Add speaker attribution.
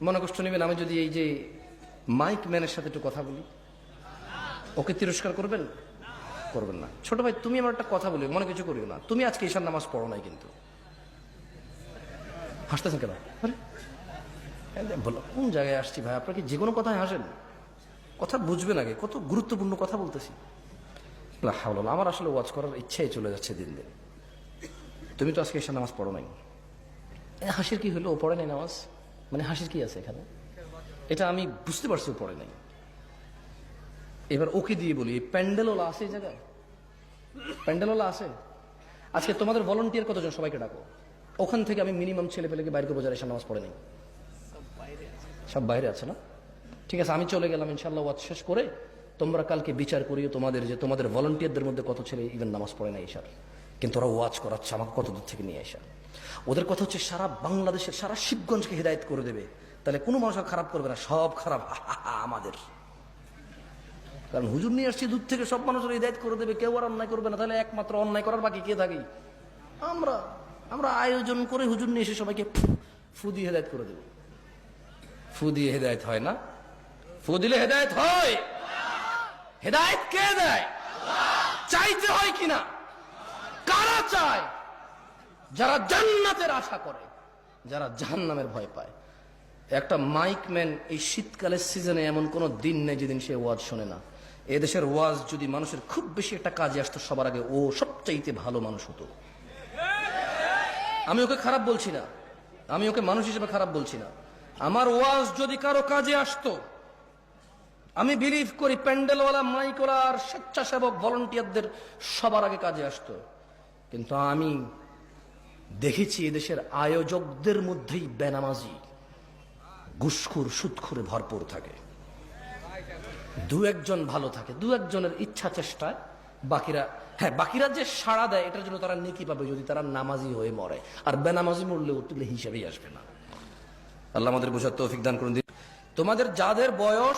Speaker 1: মনে কষ্ট নেবেন আমি যদি এই যে মাইক ম্যানের সাথে একটু কথা বলি, ওকে তিরস্কার করবেন? করবেন না। ছোট ভাই তুমি আমার একটা কথা বলি, মনে কিছু করিও না, তুমি আজকে ঈশার নামাজ পড়ো নাই কিন্তু। হাসতেছেন কেন? বলো কোন জায়গায় আসছি ভাই, আপনার কি যে কোনো কথায় হাসেন? কথা বুঝবেন আগে, কত গুরুত্বপূর্ণ কথা বলতেছি। আমার আসলে ওয়াজ করার ইচ্ছাই চলে যাচ্ছে দিন দিন। তুমি তো আজকে ঈশার নামাজ পড়ো নাই, হাসির কি হলো? ও পড়ে নাই নামাজ, মানে হাসির কি আছে এখানে? এটা আমি বুঝতে পারছি ও পড়ে নাই। এবার ওকে দিয়ে বলি, প্যান্ডেলওয়ালা আছে এই জায়গায়? প্যান্ডেলওয়ালা আছে? আজকে তোমাদের ভলান্টিয়ার কতজন? সবাইকে ডাকো। ওখান থেকে আমি মিনিমাম ছেলে পেলেকে বাইরে বোঝার ঈশার নামাজ পড়ে নাই। সব বাইরে আছে না? ঠিক আছে, আমি চলে গেলাম ইনশাল্লাহ। ওয়াজ শেষ করে তোমরা কালকে বিচার করিও তোমাদের, যে তোমাদের ভলান্টিয়ারদের মধ্যে কত ছেলে ইভেন নামাজ পড়ে না ঈশার, কিন্তু ওরা ওয়াজ করাচ্ছে আমাকে কত দূর থেকে নিয়ে আসা। ওদের কথা হচ্ছে সারা বাংলাদেশের, সারা শিবগঞ্জকে হেদায়েত করে দেবে। তাহলে কোনো মানুষ খারাপ করবে না, সব খারাপ আমাদের। কারণ হুজুর নিয়ে আসছি দূর থেকে, সব মানুষের হেদায়েত করে দেবে, কেউ আর অন্যায় করবে না। তাহলে একমাত্র অন্যায় করার বাকি কে থাকে? আমরা। আমরা আয়োজন করে হুজুর নিয়ে এসে সবাইকে ফু দিয়ে হেদায়েত করে দেব। ফু দিয়ে হেদায়েত হয় না, ফু দিলে হেদায়েত হয়? হেদায়েত কে দেয়? চাইতে হয় কিনা? কারা চায়? যারা জান্নাতের আশা করে, যারা জাহান্নামের ভয় পায়। একটা মাইকম্যান এই শীতকালের সিজনে এমন কোন দিন নেই যেদিন সে ওয়াজ শোনে না। এদেশের ওয়াজ যদি মানুষের খুব বেশি একটা কাজে আসতো, সবার আগে ও সবচাইতে ভালো মানুষ হতো। আমি ওকে খারাপ বলছি না, আমি ওকে মানুষ হিসেবে খারাপ বলছি না। আমার ওয়াজ যদি কারো কাজে আসতো, আমি বিলিভ করি প্যান্ডেলওয়ালা, মাইকওয়ালা আর স্বেচ্ছাসেবক ভলান্টিয়ারদের সবার আগে কাজে আসতো। কিন্তু আমি দেখেছি এদেশের আয়োজকদের মধ্যেই বেনামাজি, ঘুষখোর, সুদখোরে ভরপুর থাকে। দু একজন ভালো থাকে, দু একজনের ইচ্ছা চেষ্টায়, বাকিরা, হ্যাঁ বাকিরা যে সাড়া দেয় এটার জন্য তারা নেকি পাবে যদি তারা নামাজি হয়ে মরে। আর বেনামাজি মরলে উঠলে হিসাবেই আসবে না। আল্লাহ আমাদের বোঝার তৌফিক দান করুন। তোমাদের যাদের বয়স